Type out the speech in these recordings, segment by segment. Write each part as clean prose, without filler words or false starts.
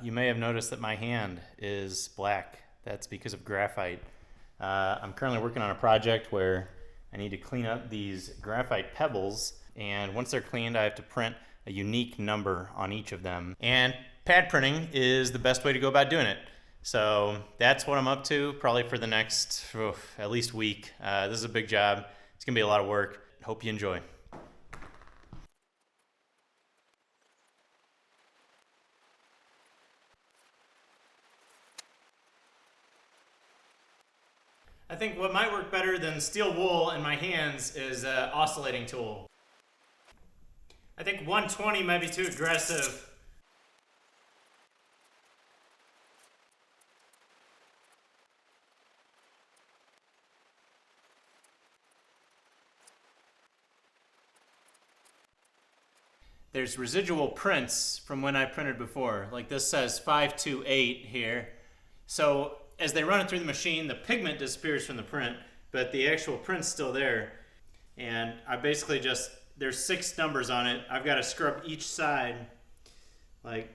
You may have noticed that my hand is black. That's because of graphite. I'm currently working on a project where I need to clean up these graphite pebbles, and once they're cleaned I have to print a unique number on each of them. And pad printing is the best way to go about doing it. So that's what I'm up to probably for the next at least week. This is a big job. It's gonna be a lot of work. Hope you enjoy. I think what might work better than steel wool in my hands is an oscillating tool. I think 120 might be too aggressive. There's residual prints from when I printed before. Like this says 528 here. So as they run it through the machine, the pigment disappears from the print, but the actual print's still there. And I basically just, there's 6 numbers on it. I've got to scrub each side like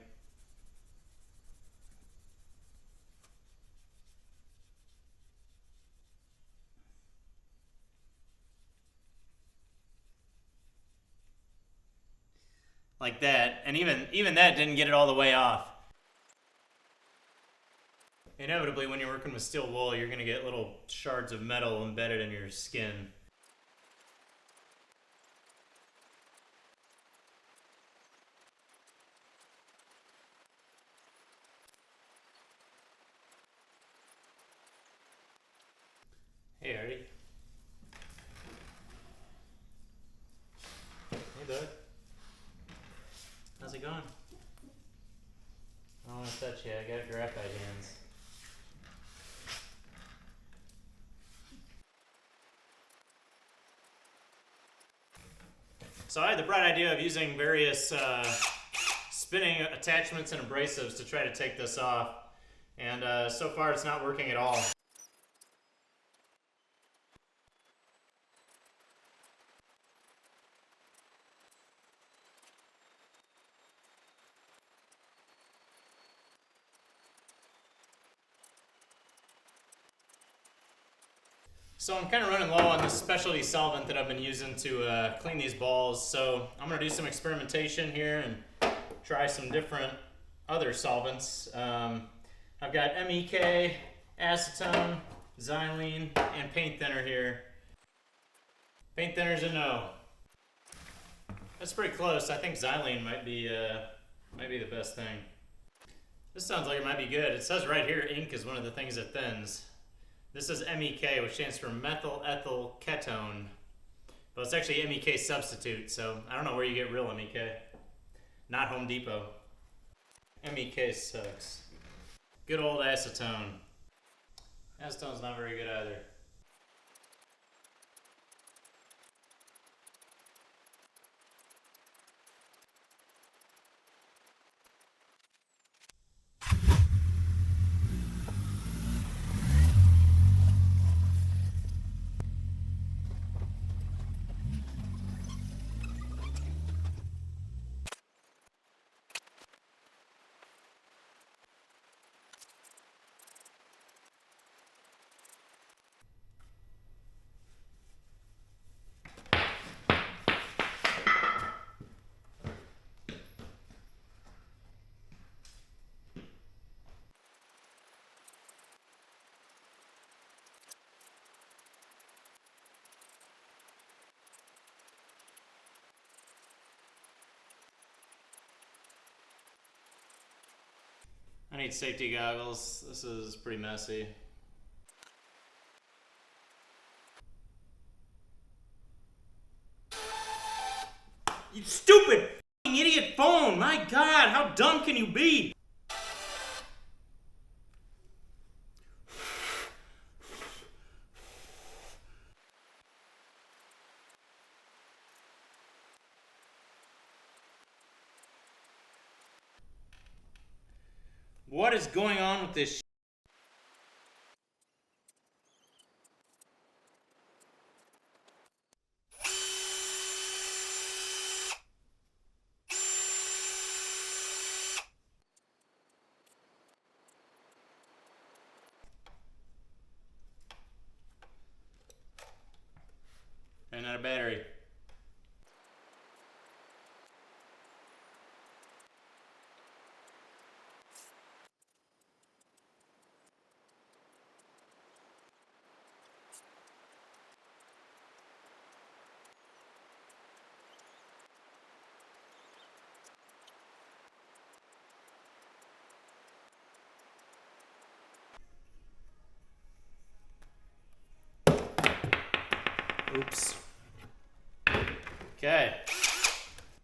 that, and even that didn't get it all the way off. Inevitably, when you're working with steel wool, you're going to get little shards of metal embedded in your skin. Hey, Artie. Hey, bud. How's it going? I don't want to touch you. I got graphite hands. So I had the bright idea of using various spinning attachments and abrasives to try to take this off. And so far it's not working at all. So I'm kind of running low on this specialty solvent that I've been using to clean these balls. So I'm going to do some experimentation here and try some different other solvents. I've got MEK, acetone, xylene, and paint thinner here. Paint thinner's a no. That's pretty close. I think xylene might be the best thing. This sounds like it might be good. It says right here ink is one of the things that thins. This is MEK, which stands for methyl ethyl ketone. But it's actually MEK substitute, so I don't know where you get real MEK. Not Home Depot. MEK sucks. Good old acetone. Acetone's not very good either. I need safety goggles. This is pretty messy. You stupid idiot phone! My God, how dumb can you be? What is going on with this? out of battery. Oops. Okay.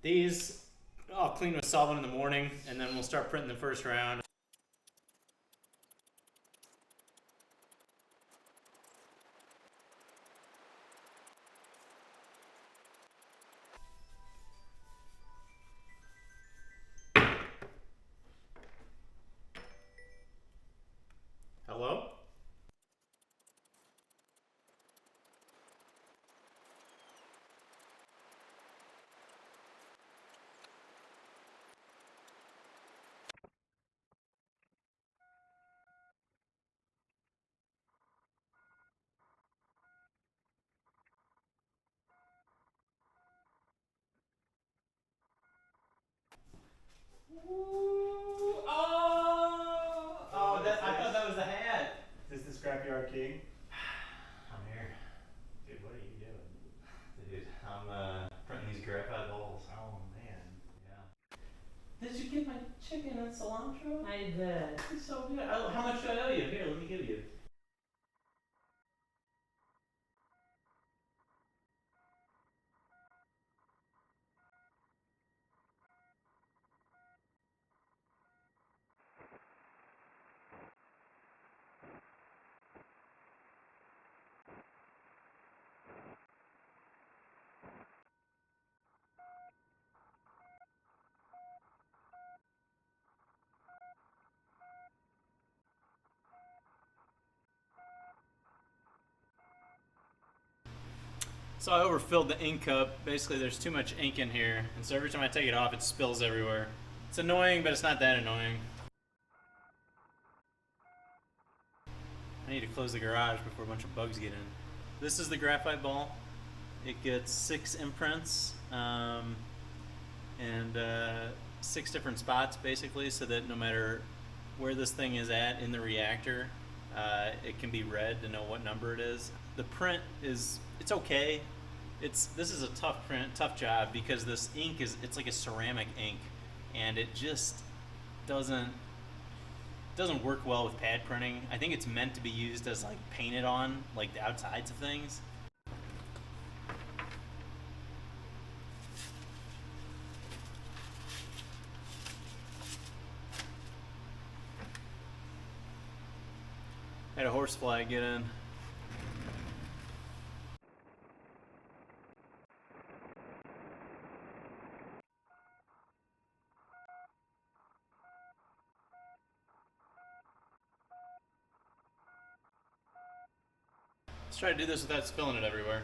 These I'll clean with solvent in the morning, and then we'll start printing the first round. Hello? Ooh, I thought that was the hat. Is this the Scrapyard King? I'm here. Dude, what are you doing? Dude, I'm printing these graphite balls. Oh, man. Yeah. Did you get my chicken and cilantro? I did. It's so good. Oh, how much do I owe you? Here, let me give you. So I overfilled the ink cup. Basically, there's too much ink in here, and so every time I take it off, it spills everywhere. It's annoying, but it's not that annoying. I need to close the garage before a bunch of bugs get in. This is the graphite ball. It gets 6 imprints and 6 different spots, basically, so that no matter where this thing is at in the reactor, it can be read to know what number it is. The print is, it's okay. This is a tough print, tough job, because this ink it's like a ceramic ink, and it just doesn't work well with pad printing. I think it's meant to be used as like painted on, like the outsides of things. Had a horsefly get in. Let's try to do this without spilling it everywhere.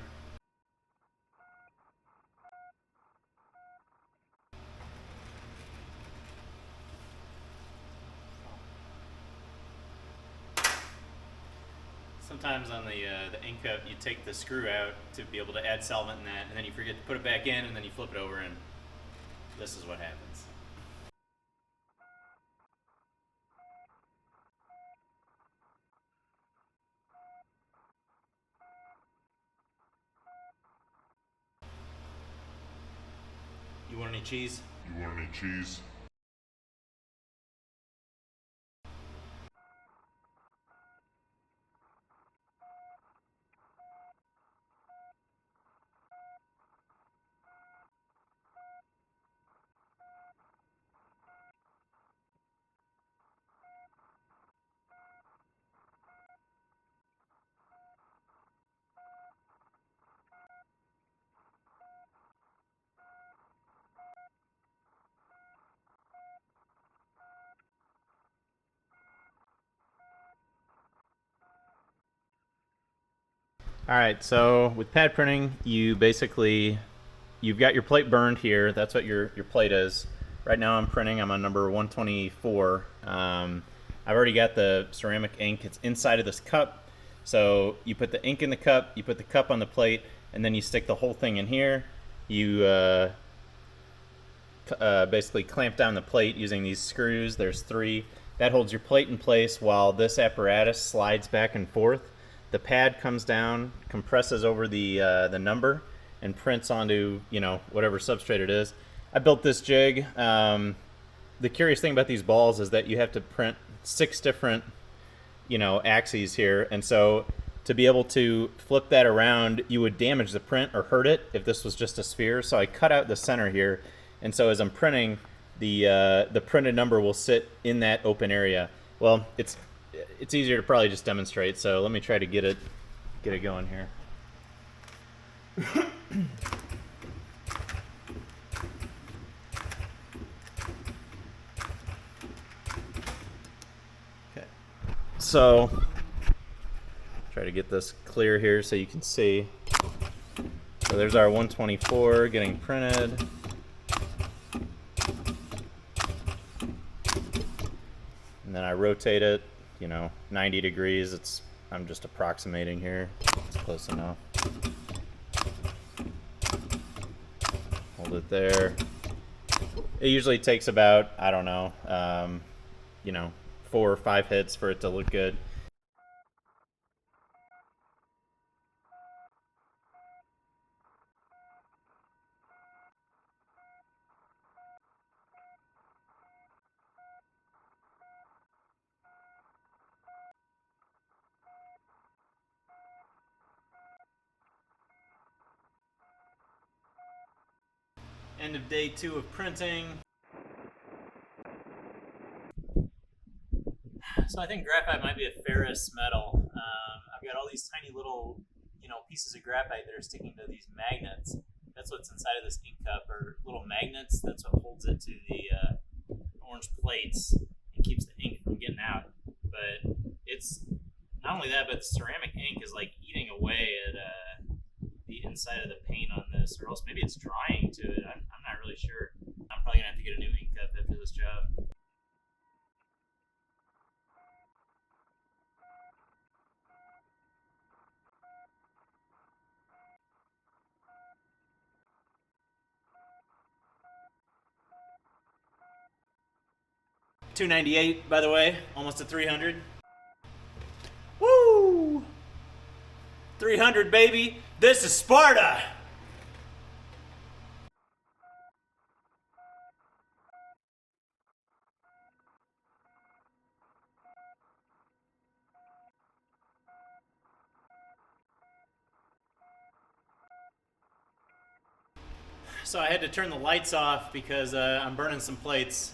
Sometimes on the ink cup, you take the screw out to be able to add solvent in that, and then you forget to put it back in, and then you flip it over, and this is what happens. You want any cheese? You want any cheese? All right, so with pad printing, you've got your plate burned here. That's what your plate is. Right now I'm printing, I'm on number 124. I've already got the ceramic ink, it's inside of this cup. So you put the ink in the cup, you put the cup on the plate, and then you stick the whole thing in here. You basically clamp down the plate using these screws. There's 3. That holds your plate in place while this apparatus slides back and forth. The pad comes down, compresses over the number, and prints onto, you know, whatever substrate it is. I built this jig. The curious thing about these balls is that you have to print 6 different, you know, axes here, and so to be able to flip that around, you would damage the print or hurt it if this was just a sphere. So I cut out the center here, and so as I'm printing, the printed number will sit in that open area. Well, it's easier to probably just demonstrate. So let me try to get it going here. Okay. So try to get this clear here so you can see. So there's our 124 getting printed. And then I rotate it, you know, 90 degrees. I'm just approximating here. It's close enough. Hold it there. It usually takes about, I don't know, you know, 4 or 5 hits for it to look good. End of day 2 of printing. So I think graphite might be a ferrous metal. I've got all these tiny little, you know, pieces of graphite that are sticking to these magnets. That's what's inside of this ink cup, or little magnets. That's what holds it to the orange plates and keeps the ink from getting out. But it's not only that, but the ceramic ink is like eating away at the inside of the paint on this, or else maybe it's drying to it. I'm not really sure. I'm probably gonna have to get a new ink cup after this job. $298, by the way, almost at 300. Woo! 300, baby. This is Sparta. So I had to turn the lights off because I'm burning some plates.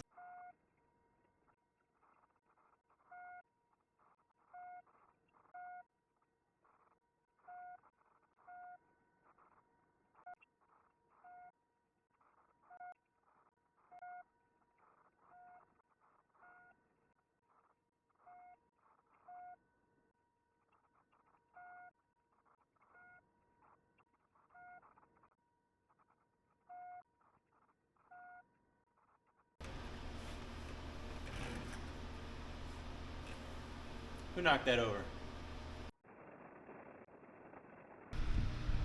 Who knocked that over?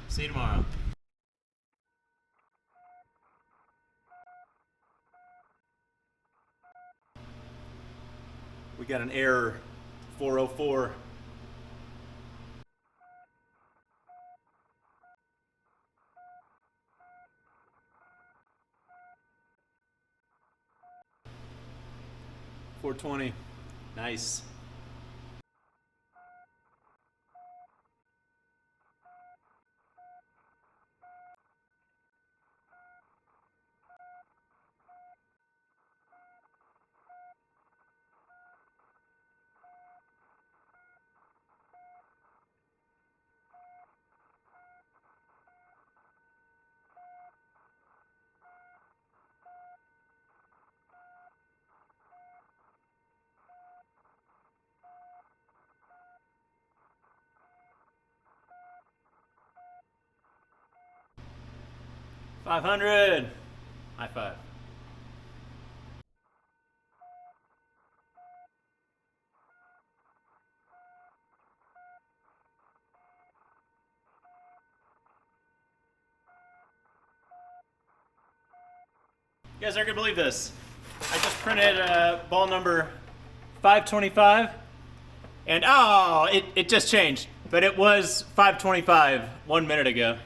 See you tomorrow. We got an error. 404. $420. Nice. $500. High five. You guys aren't gonna believe this. I just printed ball number 525, and oh, it just changed. But it was 525 1 minute ago.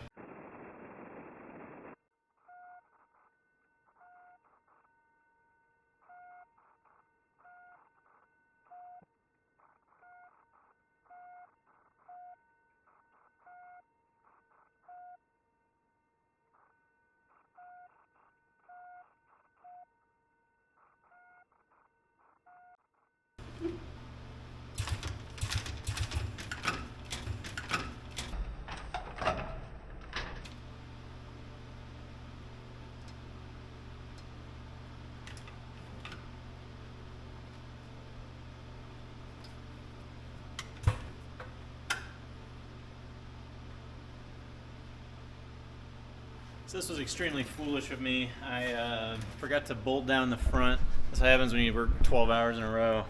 So this was extremely foolish of me. I forgot to bolt down the front. This happens when you work 12 hours in a row.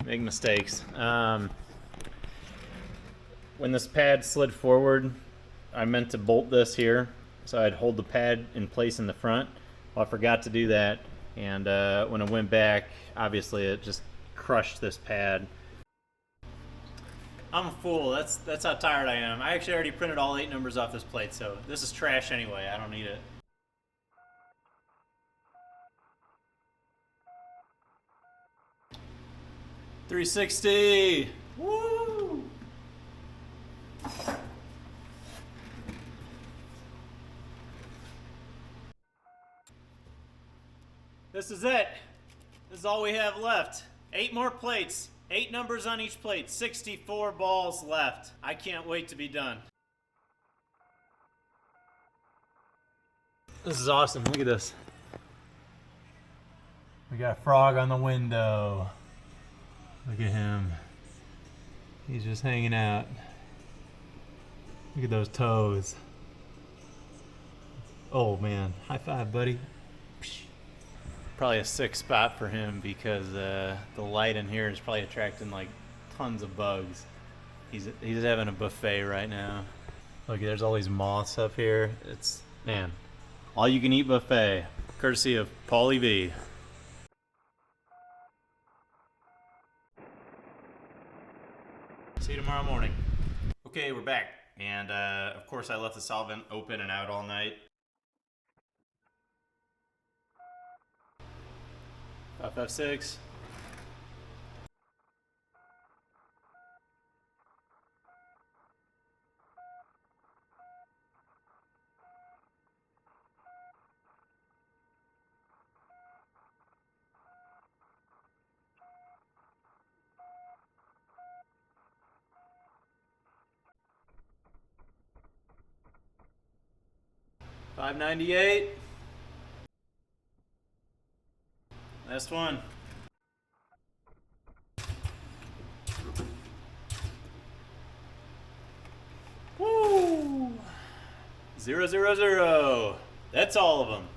Big mistakes. When this pad slid forward, I meant to bolt this here, so I'd hold the pad in place in the front. Well, I forgot to do that, and when it went back, obviously it just crushed this pad. I'm a fool. That's how tired I am. I actually already printed all 8 numbers off this plate, so this is trash anyway. I don't need it. $360. Woo! This is it. This is all we have left. 8 more plates. 8 numbers on each plate. 64 balls left. I can't wait to be done. This is awesome. Look at this. We got a frog on the window. Look at him. He's just hanging out. Look at those toes. Oh man, high five, buddy. Probably a sick spot for him because the light in here is probably attracting like tons of bugs. He's having a buffet right now. Look, there's all these moths up here. It's, man, all you can eat buffet, courtesy of Paulie V. See you tomorrow morning. Okay, we're back. And of course I left the solvent open and out all night. 556. $598. Last one. Woo! 000. That's all of them.